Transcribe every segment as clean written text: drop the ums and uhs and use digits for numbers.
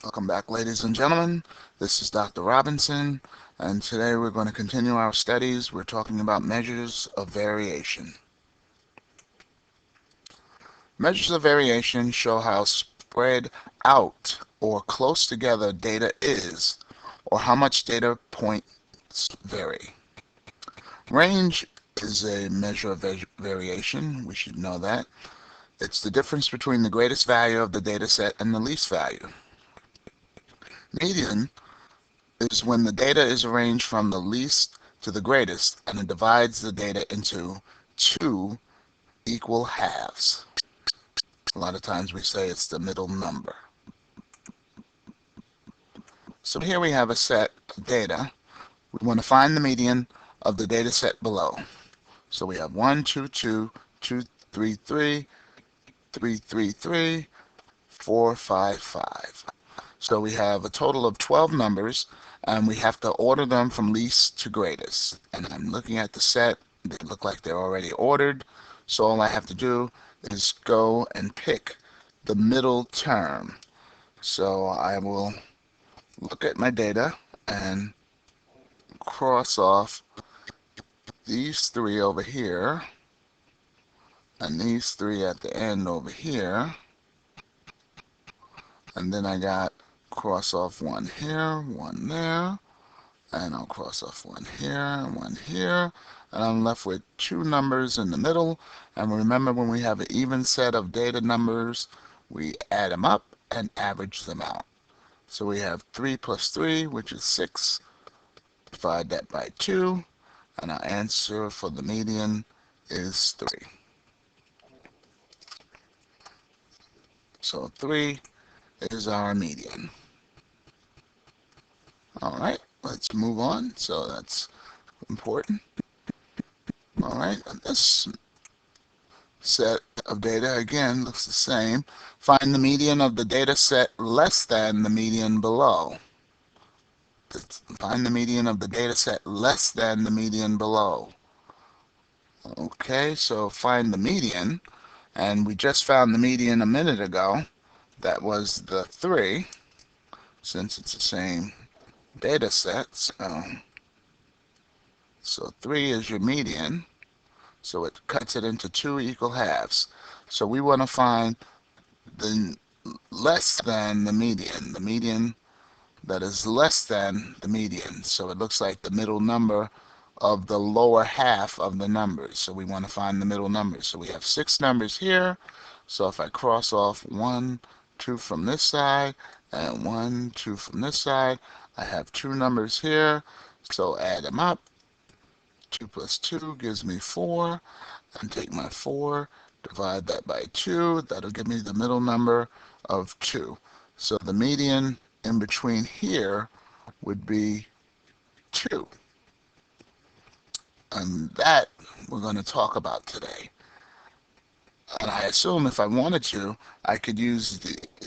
Welcome back, ladies and gentlemen. This is Dr. Robinson, and today we're going to continue our studies. We're talking about measures of variation. Measures of variation show how spread out or close together data is, or how much data points vary. Range is a measure of variation. We should know that. It's the difference between the greatest value of the data set and the least value. Median is when the data is arranged from the least to the greatest, and it divides the data into two equal halves. A lot of times we say it's the middle number. So here we have a set of data. We want to find the median of the data set below. So we have 1, 2, 2, 2, 3, 3, 3, 3, 3, 4, 5, 5. So we have a total of 12 numbers, and we have to order them from least to greatest. And I'm looking at the set. They look like they're already ordered. So all I have to do is go and pick the middle term. So I will look at my data and cross off these three over here and these three at the end over here. And then I got cross off one here, one there, and I'll cross off one here and one here, and I'm left with two numbers in the middle. And remember, when we have an even set of data numbers, we add them up and average them out. So we have 3 plus 3, which is 6. Divide that by 2, and our answer for the median is 3. So 3 is our median. All right, let's move on. So that's important. All right, and this set of data again looks the same. Find the median of the data set less than the median below. Find the median of the data set less than the median below. Okay, so find the median, and we just found the median a minute ago. That was the 3, since it's the same data set. So 3 is your median. So it cuts it into two equal halves. So we want to find the less than the median that is less than the median. So it looks like the middle number of the lower half of the numbers. So we want to find the middle number. So we have 6 numbers here. So if I cross off 1, 2 from this side, and 1, 2 from this side, I have 2 numbers here. So add them up. 2 plus 2 gives me 4. And take my 4, divide that by 2. That'll give me the middle number of 2. So the median in between here would be 2. And that we're going to talk about today. And I assume if I wanted to, I could use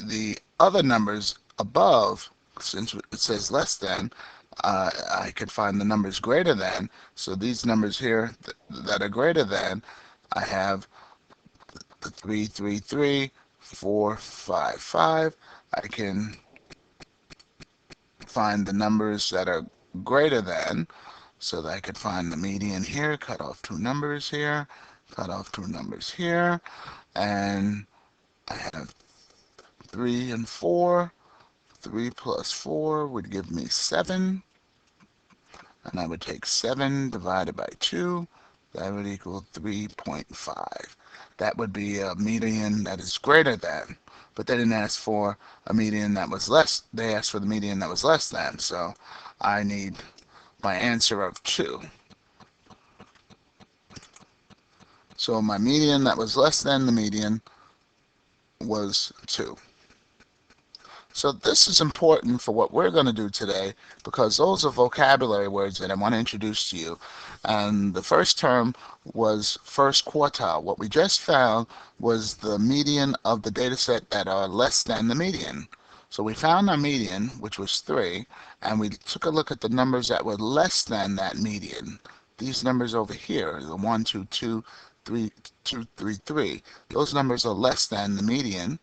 the other numbers above, since it says less than, I could find the numbers greater than. So these numbers here that are greater than, I have the 3, 3, 3, 4, 5, 5. I can find the numbers that are greater than, so that I could find the median here, cut off 2 numbers here, cut off 2 numbers here, and I have 3 and 4. 3 plus 4 would give me 7, and I would take 7 divided by 2. That would equal 3.5. That would be a median that is greater than, but they didn't ask for a median that was less. They asked for the median that was less than, so I need my answer of 2. So my median that was less than the median was 2. So this is important for what we're going to do today, because those are vocabulary words that I want to introduce to you. And the first term was first quartile. What we just found was the median of the data set that are less than the median. So we found our median, which was 3, and we took a look at the numbers that were less than that median. These numbers over here, the 1, 2, 2, 3, 2, 3, 3, those numbers are less than the median.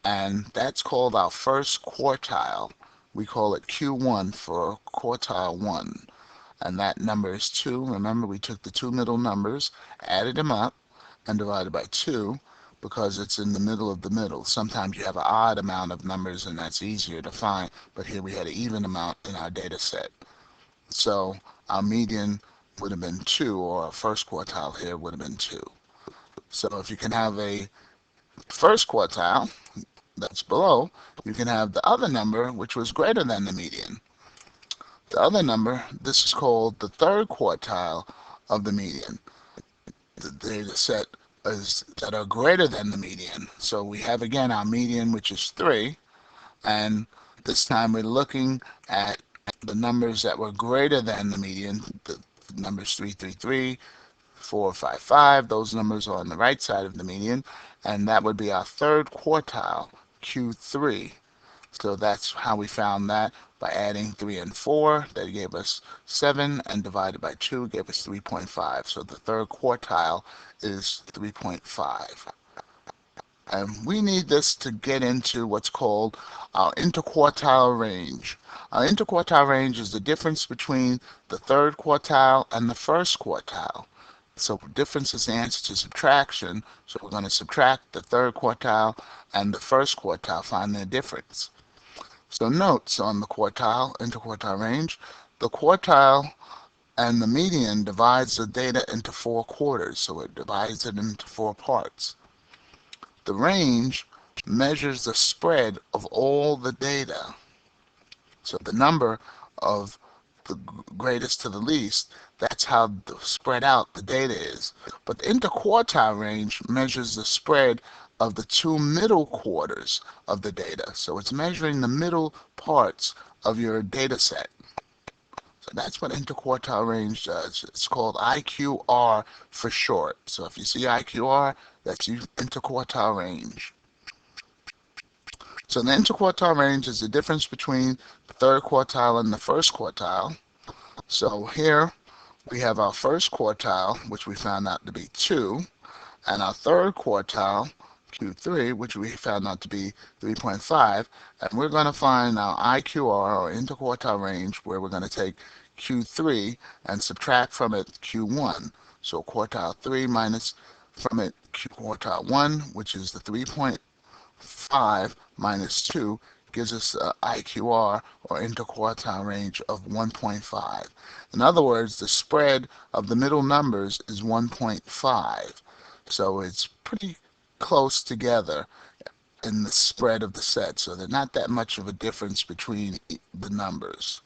and that's called our first quartile. We call it Q1 for quartile 1, and that number is 2. Remember, we took the two middle numbers, added them up, and divided by 2 because it's in the middle of the middle. Sometimes you have an odd amount of numbers, and that's easier to find, but here we had an even amount in our data set. So our median would have been 2, or our first quartile here would have been 2. So if you can have a first quartile that's below, you can have the other number, which was greater than the median. The other number, this is called the third quartile of the median. The data set is that are greater than the median. So we have again our median, which is 3, and this time we're looking at the numbers that were greater than the median, the numbers 333, 455, those numbers are on the right side of the median, and that would be our third quartile, Q3. So that's how we found that, by adding 3 and 4. That gave us 7, and divided by 2 gave us 3.5. So the third quartile is 3.5. And we need this to get into what's called our interquartile range. Our interquartile range is the difference between the third quartile and the first quartile. So difference is the answer to subtraction, so we're going to subtract the third quartile and the first quartile, find their difference. So notes on the quartile, interquartile range. The quartile and the median divides the data into 4 quarters, so it divides it into 4 parts. The range measures the spread of all the data. So the number of the greatest to the least, that's how spread out the data is. But the interquartile range measures the spread of the 2 middle quarters of the data. So it's measuring the middle parts of your data set. So that's what interquartile range does. It's called IQR for short. So if you see IQR, that's your interquartile range. So the interquartile range is the difference between the third quartile and the first quartile. So here we have our first quartile, which we found out to be 2, and our third quartile, Q3, which we found out to be 3.5, and we're going to find our IQR, or interquartile range, where we're going to take Q3 and subtract from it Q1. So quartile 3 minus from it quartile 1, which is the 3.5 minus 2, gives us an IQR, or interquartile range, of 1.5. In other words, the spread of the middle numbers is 1.5. So it's pretty close together in the spread of the set, so there's not that much of a difference between the numbers.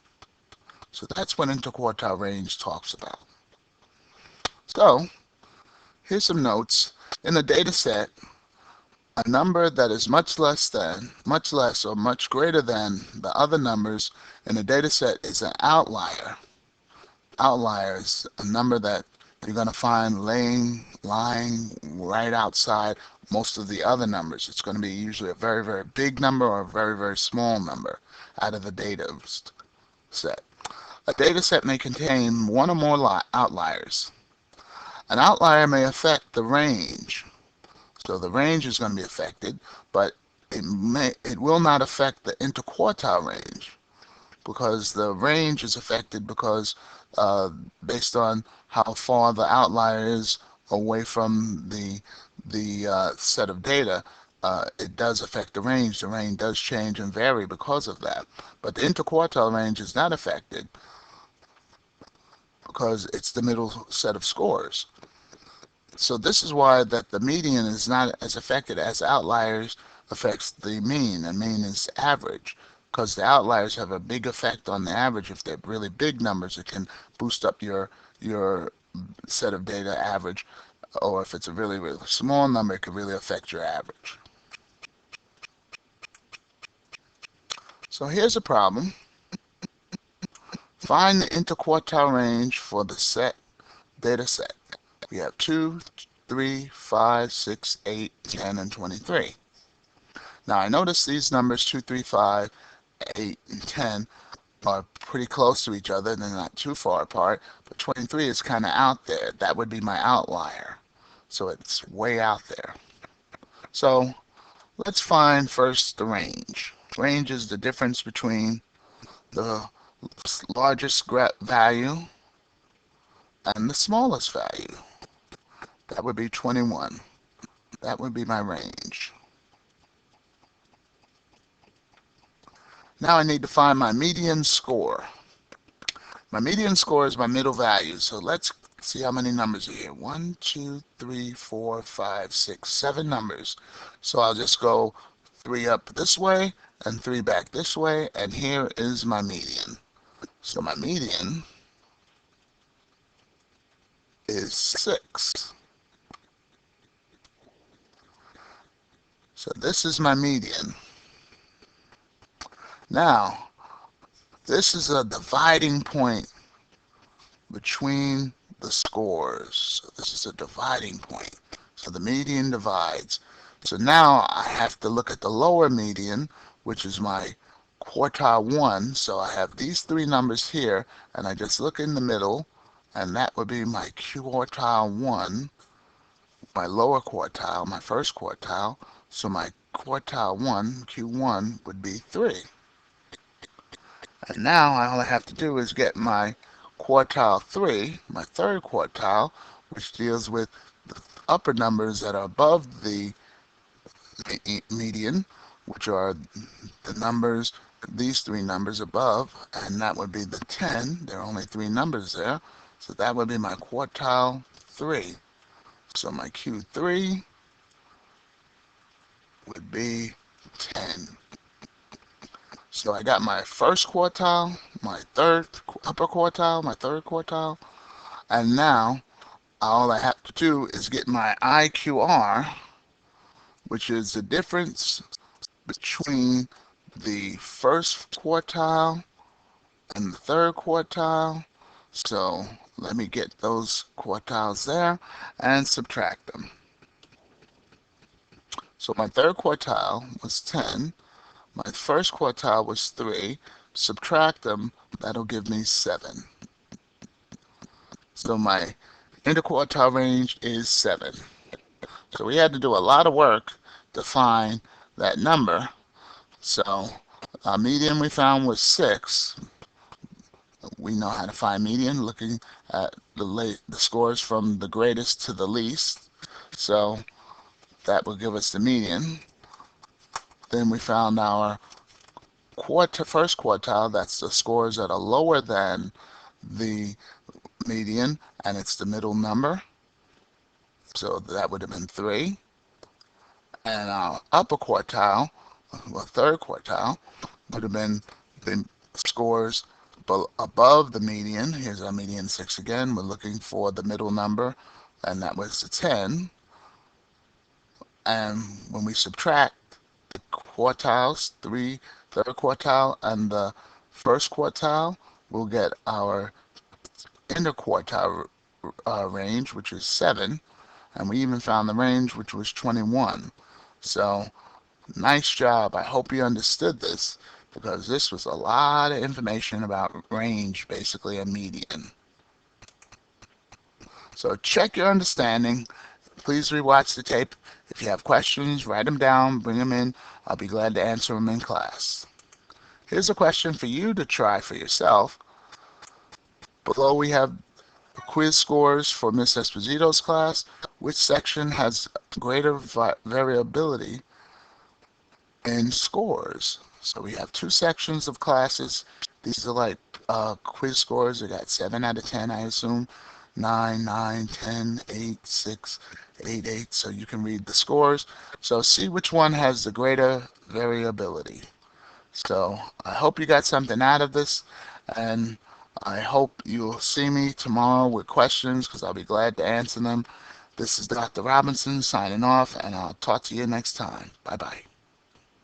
So that's what interquartile range talks about. So here's some notes. In the data set, a number that is much less, or much greater than the other numbers in the data set is an outlier. Outlier is a number that you're going to find lying right outside most of the other numbers. It's going to be usually a very, very big number or a very, very small number out of the data set. A data set may contain one or more outliers. An outlier may affect the range. So the range is going to be affected, but it will not affect the interquartile range, because the range is affected because based on how far the outlier is away from the set of data, it does affect the range. The range does change and vary because of that. But the interquartile range is not affected because it's the middle set of scores. So this is why that the median is not as affected as outliers affects the mean, and mean is average, because the outliers have a big effect on the average. If they're really big numbers, it can boost up your set of data average, or if it's a really, really small number, it could really affect your average. So here's a problem. Find the interquartile range for the data set. We have 2, 3, 5, 6, 8, 10, and 23. Now I notice these numbers 2, 3, 5, 8, and 10 are pretty close to each other. They're not too far apart, but 23 is kind of out there. That would be my outlier. So it's way out there. So Let's find first the range. Range is the difference between the largest value and the smallest value. That would be 21. That would be my range. Now I need to find my median score. My median score is my middle value. So let's see how many numbers are here. 1, 2, 3, 4, 5, 6, 7 numbers. So I'll just go 3 up this way and 3 back this way, and here is my median. So my median is 6. So this is my median. Now, this is a dividing point between the scores. So this is a dividing point. So the median divides. So now I have to look at the lower median, which is my quartile 1. So I have these 3 numbers here, and I just look in the middle, and that would be my quartile 1, my lower quartile, my first quartile. So my quartile 1, Q1, would be 3. And now all I have to do is get my quartile 3, my third quartile, which deals with the upper numbers that are above the median, which are the numbers, these 3 numbers above, and that would be the 10. There are only 3 numbers there, so that would be my quartile 3. So my Q3 would be 10. So I got my first quartile, my third upper quartile, my third quartile, and now all I have to do is get my IQR, which is the difference between the first quartile and the third quartile. So let me get those quartiles there and subtract them. So my third quartile was 10. My first quartile was 3. Subtract them, that'll give me 7. So my interquartile range is 7. So we had to do a lot of work to find that number. So our median we found was 6. We know how to find median looking at the scores from the greatest to the least. So that will give us the median. Then we found our first quartile, that's the scores that are lower than the median, and it's the middle number. So that would have been 3. And our upper quartile, well, third quartile, would have been the scores above the median. Here's our median 6 again. We're looking for the middle number, and that was the 10. And when we subtract the quartiles, third quartile and the first quartile, we'll get our interquartile range, which is 7. And we even found the range, which was 21. So nice job. I hope you understood this, because this was a lot of information about range, basically a median. So check your understanding. Please rewatch the tape. If you have questions, write them down, bring them in. I'll be glad to answer them in class. Here's a question for you to try for yourself. Below we have quiz scores for Miss Esposito's class. Which section has greater variability in scores? So we have 2 sections of classes. These are like quiz scores. We got 7 out of 10, I assume. 9, 9, 10, 8, 6, 8, 8. So you can read the scores. So see which one has the greater variability. So I hope you got something out of this, and I hope you'll see me tomorrow with questions, because I'll be glad to answer them. This is Dr. Robinson signing off, and I'll talk to you next time. Bye-bye.